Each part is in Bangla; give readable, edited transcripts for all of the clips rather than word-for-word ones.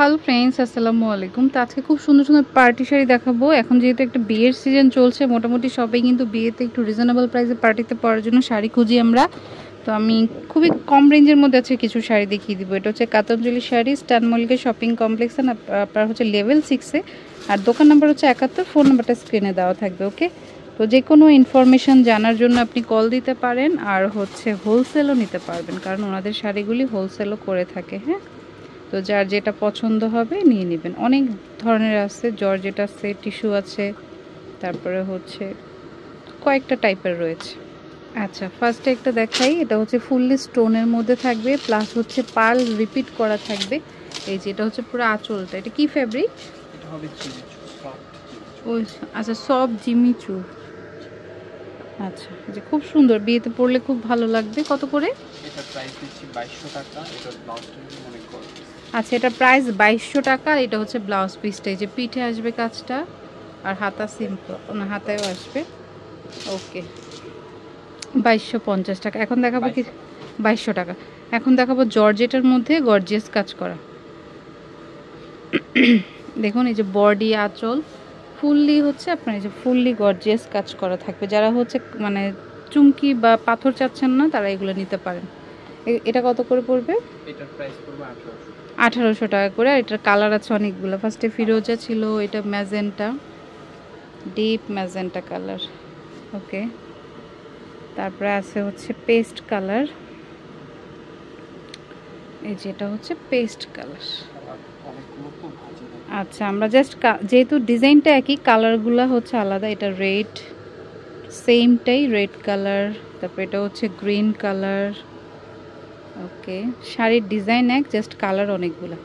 হ্যালো ফ্রেন্ডস, আসসালামু আলাইকুম। তো আজকে খুব সুন্দর সুন্দর পার্টি শাড়ি দেখাবো। এখন যেহেতু একটা বিয়ের সিজন চলছে, মোটামুটি সবাই কিন্তু বিয়েতে একটু রিজনেবল প্রাইসে পার্টিতে পরার জন্য শাড়ি খুঁজি আমরা। তো আমি খুবই কম রেঞ্জের মধ্যে আছে কিছু শাড়ি দেখিয়ে দিব। এটা হচ্ছে কাতাঞ্জলি শাড়ি, স্টান মল্লিকের শপিং কমপ্লেক্স, আপনার হচ্ছে লেভেল 6-এ। আর দোকান নাম্বার হচ্ছে 71, ফোন নাম্বারটা স্ক্রিনে দেওয়া থাকবে। ওকে, তো যে কোনো ইনফরমেশান জানার জন্য আপনি কল দিতে পারেন, আর হচ্ছে হোলসেলও নিতে পারবেন, কারণ ওনাদের শাড়িগুলি হোলসেলও করে থাকে। হ্যাঁ, তো যার যেটা পছন্দ হবে নিয়ে নেবেন। অনেক ধরনের আছে, জর্জেট আছে, টিস্যু আছে, তারপরে হচ্ছে কয়েকটা টাইপের রয়েছে। আচ্ছা, ফার্স্টে একটা দেখাই। এটা হচ্ছে ফুললি স্টোনের মধ্যে থাকবে, প্লাস হচ্ছে পার্ল রিপিট করা থাকবে। এই যে এটা হচ্ছে পুরো আঁচলটা। এটা কি ফেব্রিক? এটা হবে জিমিচু, সফট জিমিচু। ওই আচ্ছা, সব জিমিচু। আচ্ছা, যে খুব সুন্দর, বিয়েতে পরলে খুব ভালো লাগবে। কত করে? এটা প্রাইস দিচ্ছি 2200 টাকা। এটা ব্লাউজটা অনেক গর্জিয়াস। আচ্ছা, এটা প্রাইস 2200 টাকা। এটা হচ্ছে ব্লাউজ পিসটা, এই যে পিঠে আসবে কাজটা, আর হাতা সিম্পল, না হাতায়ও আসবে। ওকে, 2250 টাকা। এখন দেখাবো কি? 2200 টাকা। এখন দেখাবো জর্জেটের মধ্যে গর্জিয়াস কাজ করা। দেখুন, এই যে বডি আঁচল ফুললি হচ্ছে আপনার, এই যে ফুললি গর্জিয়াস কাজ করা থাকবে। যারা হচ্ছে মানে চুমকি বা পাথর চাচ্ছেন না, তারা এগুলো নিতে পারেন। এটা কত করে পড়বে? এটার প্রাইস পড়বে 1800। 1800 টাকা করে। আর এটার কালার আছে অনেকগুলো। ফার্স্টে ফিরোজা ছিল, এটা ম্যাজেন্টা, ডিপ ম্যাজেন্টা কালার। ওকে, তারপরে আছে হচ্ছে পেস্ট কালার। এই যেটা হচ্ছে পেস্ট কালার। আচ্ছা, আমরা জাস্ট যেহেতু ডিজাইনটা একই, কালারগুলো হচ্ছে আলাদা। এটা রেড, সেমটাই রেড কালার। তারপরে এটা হচ্ছে গ্রিন কালার। ওকে, শাড়ির ডিজাইন এক, জাস্ট কালার অনেকগুলো।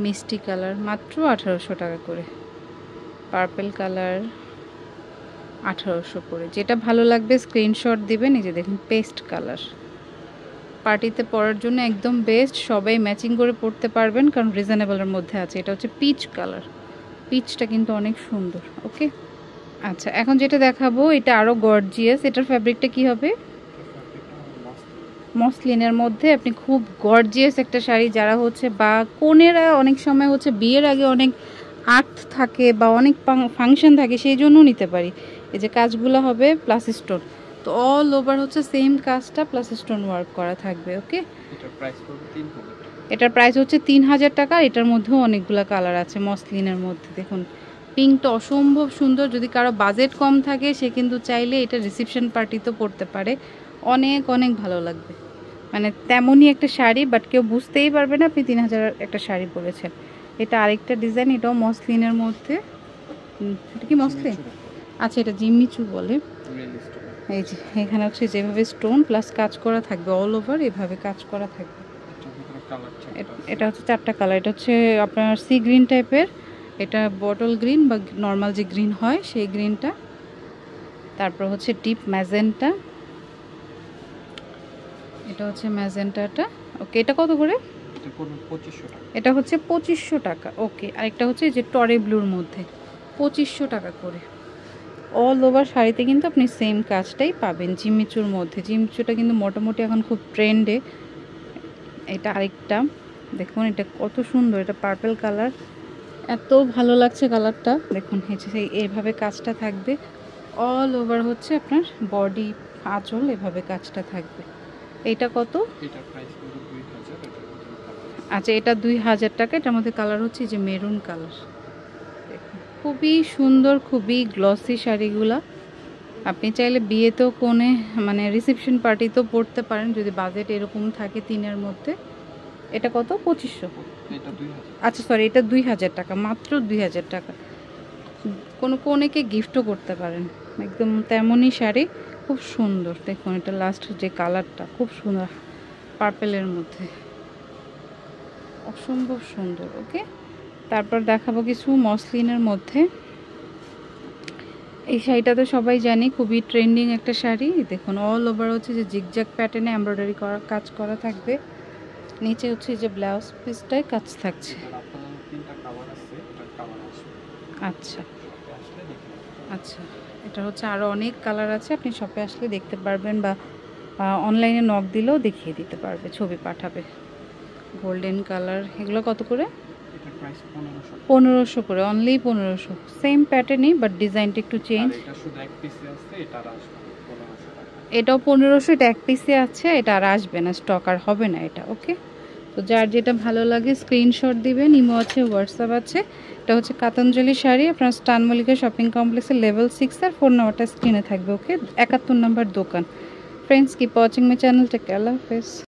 মিষ্টি কালার মাত্র 1800 টাকা করে। পার্পল কালার 1800 করে। যেটা ভালো লাগবে স্ক্রিনশট দিবেন। এই যে দেখুন, পেস্ট কালার পার্টিতে পরার জন্য একদম বেস্ট। সবাই ম্যাচিং করে পরতে পারবেন, কারণ রিজনেবলের মধ্যে আছে। এটা হচ্ছে পিচ কালার, পিচটা কিন্তু অনেক সুন্দর। ওকে, আচ্ছা, এখন যেটা দেখাবো এটা আরও গর্জিয়াস। এটার ফ্যাব্রিকটা কি হবে? মসলিনের মধ্যে আপনি খুব গর্জিয়াস একটা শাড়ি, যারা হচ্ছে বা কনেরা অনেক সময় হচ্ছে বিয়ের আগে অনেক আর্ট থাকে বা অনেক ফাংশন থাকে, সেই জন্য নিতে পারি। এই যে কাজগুলো হবে প্লাস স্টোন, তো অল ওভার হচ্ছে সেম কাজটা প্লাস স্টোন ওয়ার্ক করা থাকবে। ওকে, এটার প্রাইস পড়বে 3000 টাকা। এটার প্রাইস হচ্ছে 3000 টাকা। এটার মধ্যেও অনেকগুলো কালার আছে মসলিনের মধ্যে। দেখুন, পিঙ্কটা অসম্ভব সুন্দর। যদি কারো বাজেট কম থাকে, সে কিন্তু চাইলে এটা রিসেপশন পার্টিতেও পরতে পারে, অনেক অনেক ভালো লাগবে। মানে তেমনই একটা শাড়ি, বাট কেউ বুঝতেই পারবে না আপনি 3000 একটা শাড়ি পরেছেন। এটা আরেকটা ডিজাইন, এটাও মসলিনের মধ্যে। এটা কি মসলিন? আচ্ছা, এটা জিমিচু বলে। এই যে এখানে হচ্ছে যেভাবে স্টোন প্লাস কাজ করা থাকবে, অল ওভার এভাবে কাজ করা থাকবে। এটা হচ্ছে 4টা কালার। এটা হচ্ছে আপনার সি গ্রিন টাইপের, এটা বটল গ্রিন বা নর্মাল যে গ্রিন হয় সেই গ্রিনটা, তারপর হচ্ছে ডিপ ম্যাজেন্টা, এটা হচ্ছে ম্যাজেন্টাটা। ওকে, এটা কত করে? এটা পড়বে 2500 টাকা। এটা হচ্ছে 2500 টাকা। ওকে, আরেকটা হচ্ছে যে টরে ব্লুর মধ্যে 2500 টাকা করে। অল ওভার শাড়িতে কিন্তু আপনি সেম কাজটাই পাবেন জিমিচুর মধ্যে। জিমিচুটা কিন্তু মোটামুটি এখন খুব ট্রেন্ডে। এটা আরেকটা দেখুন, এটা কত সুন্দর। এটা পার্পল কালার, এত ভালো লাগছে কালারটা। দেখুন, হচ্ছে এইভাবে কাজটা থাকবে অল ওভার, হচ্ছে আপনার বডি আঁচল এভাবে কাজটা থাকবে। এইটা কত? এটার প্রাইস পড়বে 2000। আচ্ছা, এটা 2000 টাকা। এটার মধ্যে কালার হচ্ছে যে মেরুন কালার। দেখুন, খুবই সুন্দর, খুবই গ্লসি শাড়িগুলা। আপনি চাইলে বিয়েতেও কোণে মানে রিসেপশন পার্টিতেও পরতে পারেন, যদি বাজেট এরকম থাকে 3-এর মধ্যে। এটা কত? 2500। এটা 2000। আচ্ছা সরি, এটা 2000 টাকা, মাত্র 2000 টাকা। কোনো কোণেকে গিফটও করতে পারেন, একদম তেমনই শাড়ি, খুব সুন্দর। দেখুন, এটা লাস্ট যে কালারটা খুব সুন্দর, পার্পেলের মধ্যে, অসম্ভব সুন্দর। ওকে, তারপর দেখাবো কিছু মসলিনের মধ্যে। এই শাড়িটা তো সবাই জানি, খুবই ট্রেন্ডিং একটা শাড়ি। দেখুন, অল ওভার হচ্ছে যে জিগজ্যাগ প্যাটার্নে এমব্রয়ডারি করা কাজ করা থাকবে। নিচে হচ্ছে যে ব্লাউজ পিসটায় কাজ থাকছে। আচ্ছা আচ্ছা, এটা হচ্ছে আরও অনেক কালার আছে, আপনি শপে আসলে দেখতে পারবেন, বা অনলাইনে নক দিলেও দেখিয়ে দিতে পারবে, ছবি পাঠাবে। গোল্ডেন কালার, এগুলো কত করে? এটা প্রাইস 1500। 1500 করে, অনলি 1500। সেম প্যাটার্নই বাট ডিজাইনটা একটু চেঞ্জ। এটা শুধু এক পিসে আছে, এটা আর আসবে না, 1500 টাকা। এটাও 1500, এটা এক পিসে আছে, এটা আর আসবে না, স্টক আর হবে না এটা। ওকে, তো যার যেটা ভালো লাগে স্ক্রিনশট দিবেন। ইমো আছে, হোয়াটসঅ্যাপ আছে। এটা হচ্ছে কাতাঞ্জলি শাড়ি, আপনার স্টান মল্লিকা শপিং কমপ্লেক্সের লেভেল 6 আর ফোন নাম্বারটা স্ক্রিনে থাকবে। ওকে, 71 নম্বর দোকান। Friends, keep watching my channel, take care, আল্লাহ হাফেজ।